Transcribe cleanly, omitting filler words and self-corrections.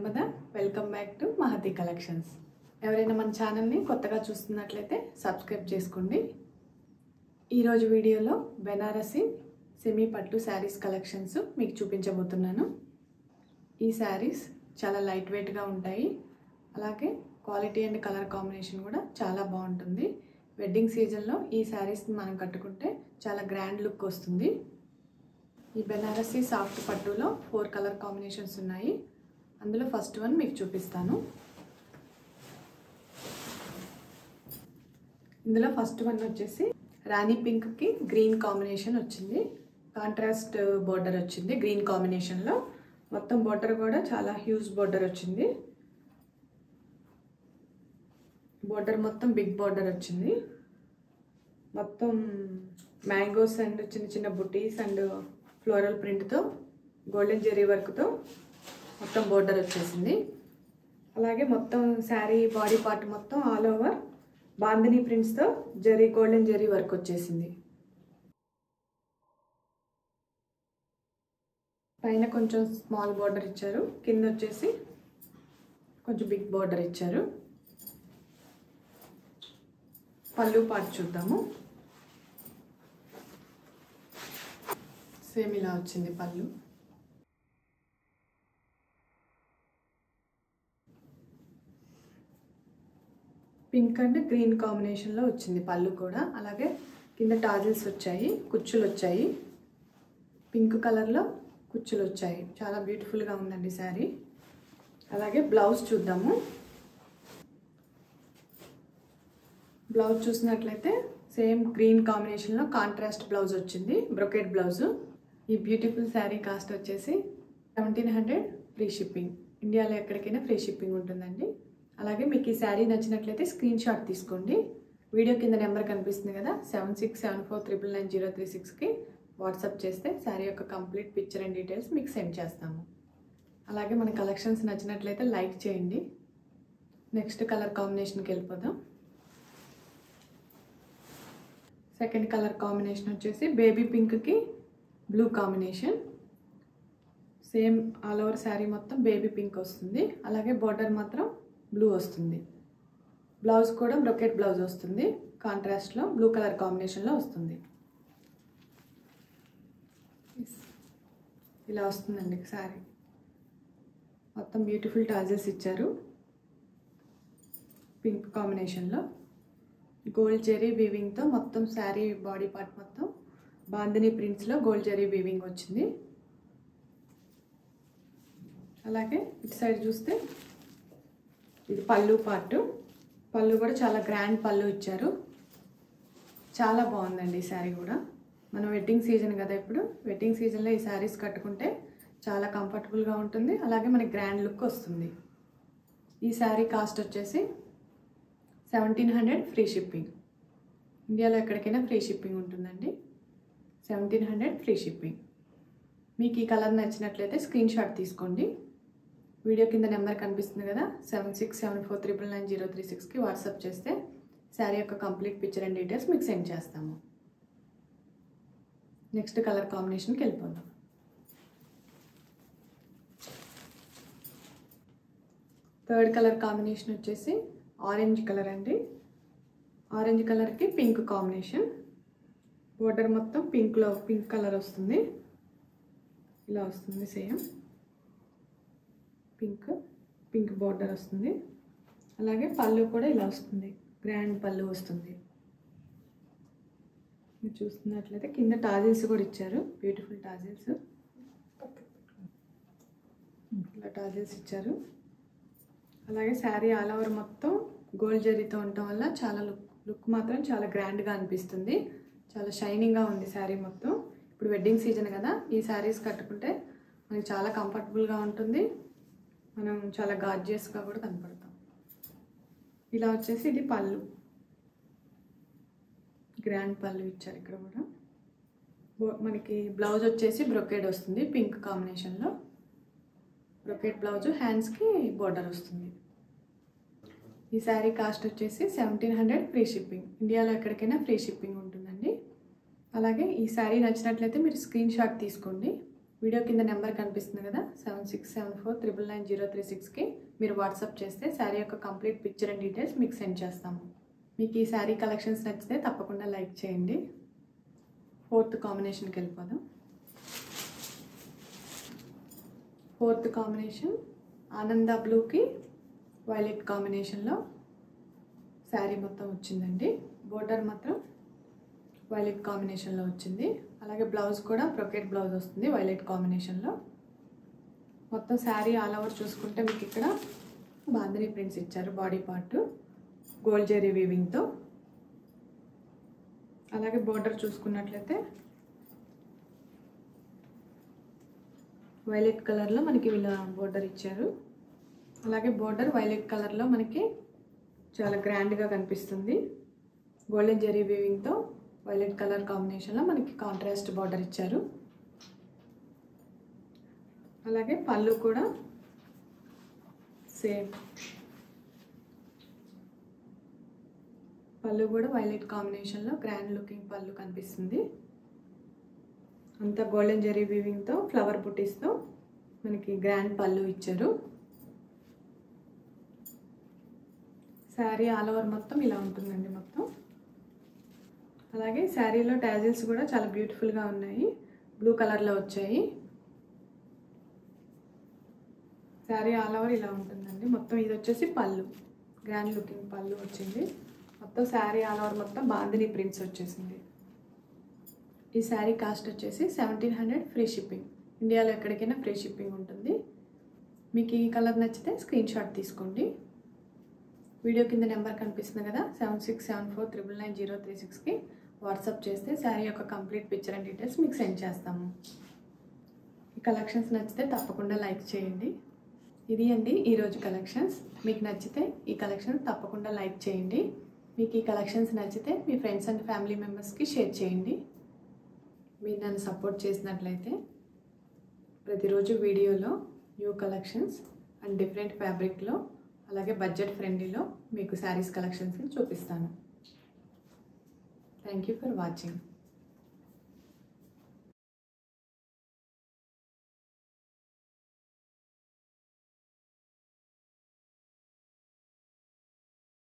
Narmada welcome back to Mahathi collections. ఎవరైనా మన ఛానల్ని కొత్తగా చూస్తున్నట్లయితే సబ్స్క్రైబ్ చేసుకోండి. ఈరోజు వీడియోలో బెనారసి సెమీ పట్టు శారీస్ కలెక్షన్స్ మీకు చూపించబోతున్నాను. ఈ శారీస్ చాలా లైట్ వెయిట్గా ఉంటాయి, అలాగే క్వాలిటీ అండ్ కలర్ కాంబినేషన్ కూడా చాలా బాగుంటుంది. వెడ్డింగ్ సీజన్లో ఈ శారీస్ని మనం కట్టుకుంటే చాలా గ్రాండ్ లుక్ వస్తుంది. ఈ బెనారసి సాఫ్ట్ పట్టులో 4 కలర్ కాంబినేషన్స్ ఉన్నాయి. అందులో ఫస్ట్ వన్ మీకు చూపిస్తాను. ఇందులో ఫస్ట్ వన్ వచ్చేసి రాణి పింక్కి గ్రీన్ కాంబినేషన్ వచ్చింది. కాంట్రాస్ట్ బోర్డర్ వచ్చింది గ్రీన్ కాంబినేషన్లో. మొత్తం బోర్డర్ కూడా చాలా హ్యూజ్ బోర్డర్ వచ్చింది. బోర్డర్ మొత్తం బిగ్ బోర్డర్ వచ్చింది. మొత్తం మ్యాంగోస్ అండ్ చిన్న చిన్న బుటీస్ అండ్ ఫ్లోరల్ ప్రింట్తో గోల్డెన్ జెరీ వర్క్తో మొత్తం బోర్డర్ వచ్చేసింది. అలాగే మొత్తం శారీ బాడీ పార్ట్ మొత్తం ఆల్ ఓవర్ బాందిని ప్రింట్స్తో గోల్డెన్ జెరీ వర్క్ వచ్చేసింది. పైన కొంచెం స్మాల్ బోర్డర్ ఇచ్చారు, కింద వచ్చేసి కొంచెం బిగ్ బోర్డర్ ఇచ్చారు. పళ్ళు పార్ట్ చూద్దాము. సేమ్ ఇలా వచ్చింది పళ్ళు. పింక్ అండ్ గ్రీన్ కాంబినేషన్లో వచ్చింది పళ్ళు కూడా. అలాగే కింద టాజిల్స్ వచ్చాయి, కుచ్చులు వచ్చాయి. పింక్ కలర్లో కుచ్చులు వచ్చాయి. చాలా బ్యూటిఫుల్గా ఉందండి శారీ. అలాగే బ్లౌజ్ చూద్దాము. బ్లౌజ్ చూసినట్లయితే సేమ్ గ్రీన్ కాంబినేషన్లో కాంట్రాస్ట్ బ్లౌజ్ వచ్చింది, బ్రొకెట్ బ్లౌజ్. ఈ బ్యూటిఫుల్ శారీ కాస్ట్ వచ్చేసి 1700 ఫ్రీ షిప్పింగ్. ఇండియాలో ఎక్కడికైనా ఫ్రీ షిప్పింగ్ ఉంటుందండి. అలాగే మీకు ఈ శారీ నచ్చినట్లయితే స్క్రీన్ షాట్ తీసుకోండి. వీడియో కింద నెంబర్ కనిపిస్తుంది కదా, 7674999036కి వాట్సాప్ చేస్తే శారీ యొక్క కంప్లీట్ పిక్చర్ అండ్ డీటెయిల్స్ మీకు సెండ్ చేస్తాము. అలాగే మన కలెక్షన్స్ నచ్చినట్లయితే లైక్ చేయండి. నెక్స్ట్ కలర్ కాంబినేషన్కి వెళ్ళిపోదాం. సెకండ్ కలర్ కాంబినేషన్ వచ్చేసి బేబీ పింక్కి blue combination. Same all over sari మొత్తం బేబీ పింక్ వస్తుంది. అలాగే బోర్డర్ మాత్రం బ్లూ వస్తుంది. బ్లౌజ్ కూడా బ్రొకెట్ బ్లౌజ్ వస్తుంది, కాంట్రాస్ట్లో బ్లూ కలర్ కాంబినేషన్లో వస్తుంది. ఇలా వస్తుందండి శారీ. మొత్తం బ్యూటిఫుల్ టాజెస్ ఇచ్చారు పింక్ కాంబినేషన్లో. గోల్డ్ జెరీ వీవింగ్తో మొత్తం శారీ బాడీ పార్ట్ మొత్తం బాందిని ప్రింట్స్లో గోల్డ్ జెరీ వీవింగ్ వచ్చింది. అలాగే ఇటు సైడ్ చూస్తే ఇది పళ్ళు పార్ట్. పళ్ళు కూడా చాలా గ్రాండ్ పళ్ళు ఇచ్చారు. చాలా బాగుందండి ఈ శారీ కూడా. మనం వెడ్డింగ్ సీజన్ కదా, ఇప్పుడు వెడ్డింగ్ సీజన్లో ఈ శారీస్ కట్టుకుంటే చాలా కంఫర్టబుల్గా ఉంటుంది. అలాగే మనకి గ్రాండ్ లుక్ వస్తుంది. ఈ శారీ కాస్ట్ వచ్చేసి 1700 ఫ్రీ షిప్పింగ్. ఇండియాలో ఎక్కడికైనా ఫ్రీ షిప్పింగ్ ఉంటుందండి. 1700 ఫ్రీ షిప్పింగ్. మీకు ఈ కలర్ నచ్చినట్లయితే స్క్రీన్ షాట్ తీసుకోండి. వీడియో కింద నెంబర్ కనిపిస్తుంది కదా, 7674999036కి వాట్సాప్ చేస్తే శారీ యొక్క కంప్లీట్ పిక్చర్ అండ్ డీటెయిల్స్ మీకు సెండ్ చేస్తాము. నెక్స్ట్ కలర్ కాంబినేషన్కి వెళ్ళిపోదాం. థర్డ్ కలర్ కాంబినేషన్ వచ్చేసి ఆరెంజ్ కలర్ అండి. ఆరెంజ్ కలర్కి పింక్ కాంబినేషన్. బోర్డర్ మొత్తం పింక్లో పింక్ కలర్ వస్తుంది. ఇలా వస్తుంది సేమ్ పింక్ బోర్డర్ వస్తుంది. అలాగే పళ్ళు కూడా ఇలా వస్తుంది, గ్రాండ్ పళ్ళు వస్తుంది. మీరు చూస్తున్నట్లయితే కింద టాజిల్స్ కూడా ఇచ్చారు, బ్యూటిఫుల్ టాజిల్స్. ఇలా టాజిల్స్ ఇచ్చారు. అలాగే శారీ ఆల్ ఓవర్ మొత్తం గోల్డ్ జరీతో ఉండటం వల్ల చాలా లుక్ మాత్రం చాలా గ్రాండ్గా అనిపిస్తుంది. చాలా షైనింగ్గా ఉంది శారీ మొత్తం. ఇప్పుడు వెడ్డింగ్ సీజన్ కదా, ఈ శారీస్ కట్టుకుంటే మనకి చాలా కంఫర్టబుల్గా ఉంటుంది. మనం చాలా గార్జియస్గా కూడా కనపడతాం. ఇలా వచ్చేసి ఇది పళ్ళు, గ్రాండ్ పళ్ళు ఇచ్చారు. ఇక్కడ కూడా మనకి బ్లౌజ్ వచ్చేసి బ్రొకెట్ వస్తుంది పింక్ కాంబినేషన్లో. బ్రొకెట్ బ్లౌజ్, హ్యాండ్స్కి బోర్డర్ వస్తుంది. ఈ శారీ కాస్ట్ వచ్చేసి 1700 ఫ్రీ షిప్పింగ్. ఇండియాలో ఎక్కడికైనా ఫ్రీ షిప్పింగ్ ఉంటుందండి. అలాగే ఈ శారీ నచ్చినట్లయితే మీరు స్క్రీన్ షాట్ తీసుకోండి. వీడియో కింద నెంబర్ కనిపిస్తుంది కదా 7674999036కి మీరు వాట్సాప్ చేస్తే శారీ యొక్క కంప్లీట్ పిక్చర్ అండ్ డీటెయిల్స్ మీకు సెండ్ చేస్తాము. మీకు ఈ శారీ కలెక్షన్స్ నచ్చితే తప్పకుండా లైక్ చేయండి. 4th కాంబినేషన్కి వెళ్ళిపోదాం. 4th కాంబినేషన్ ఆనంద బ్లూకి వైలెట్ కాంబినేషన్లో శారీ మొత్తం వచ్చిందండి. బోర్డర్ మాత్రం వైలెట్ కాంబినేషన్లో వచ్చింది. అలాగే బ్లౌజ్ కూడా బ్రొకెట్ బ్లౌజ్ వస్తుంది వైలెట్ కాంబినేషన్లో. మొత్తం శారీ ఆల్ ఓవర్ చూసుకుంటే మీకు ఇక్కడ బాందిని ప్రింట్స్ ఇచ్చారు. బాడీ పార్ట్ గోల్డ్ జెరీ వీవింగ్తో. అలాగే బోర్డర్ చూసుకున్నట్లయితే వైలెట్ కలర్లో మనకి ఇలా బోర్డర్ ఇచ్చారు. అలాగే బోర్డర్ వైలెట్ కలర్లో మనకి చాలా గ్రాండ్గా కనిపిస్తుంది. గోల్డెన్ జెరీ వీవింగ్తో వైలెట్ కలర్ కాంబినేషన్లో మనకి కాంట్రాస్ట్ బార్డర్ ఇచ్చారు. అలాగే పళ్ళు కూడా సేమ్, పళ్ళు కూడా వైలెట్ కాంబినేషన్లో గ్రాండ్ లుకింగ్ పళ్ళు కనిపిస్తుంది. అంతా గోల్డెన్ జెరీ వీవింగ్తో ఫ్లవర్ బుటీస్తో మనకి గ్రాండ్ పళ్ళు ఇచ్చారు. శారీ ఆల్ ఓవర్ మొత్తం ఇలా ఉంటుందండి మొత్తం. అలాగే శారీలో టాజిల్స్ కూడా చాలా బ్యూటిఫుల్గా ఉన్నాయి, బ్లూ కలర్లో వచ్చాయి. శారీ ఆల్ ఓవర్ ఇలా ఉంటుందండి మొత్తం. ఇది వచ్చేసి పళ్ళు, గ్రాండ్ లుకింగ్ పళ్ళు వచ్చింది. మొత్తం శారీ ఆల్ ఓవర్ మొత్తం బాందిని ప్రింట్స్ వచ్చేసింది. ఈ శారీ కాస్ట్ వచ్చేసి 1700 ఫ్రీ షిప్పింగ్. ఇండియాలో ఎక్కడికైనా ఫ్రీ షిప్పింగ్ ఉంటుంది. మీకు ఈ కలర్ నచ్చితే స్క్రీన్ షాట్ తీసుకోండి. వీడియో కింద నెంబర్ కనిపిస్తుంది కదా 7674999036కి వాట్సాప్ చేస్తే శారీ యొక్క కంప్లీట్ పిక్చర్ అండ్ డీటెయిల్స్ మీకు సెండ్ చేస్తాము. ఈ కలెక్షన్స్ నచ్చితే తప్పకుండా లైక్ చేయండి. ఇది అండి ఈరోజు కలెక్షన్స్. మీకు నచ్చితే ఈ కలెక్షన్స్ తప్పకుండా లైక్ చేయండి. మీకు ఈ కలెక్షన్స్ నచ్చితే మీ ఫ్రెండ్స్ అండ్ ఫ్యామిలీ మెంబర్స్కి షేర్ చేయండి. మీరు నన్ను సపోర్ట్ చేసినట్లయితే ప్రతిరోజు వీడియోలో న్యూ కలెక్షన్స్ అండ్ డిఫరెంట్ ఫ్యాబ్రిక్లో అలాగే బడ్జెట్ ఫ్రెండ్లీలో మీకు శారీస్ కలెక్షన్స్ని చూపిస్తాను. Thank you for watching.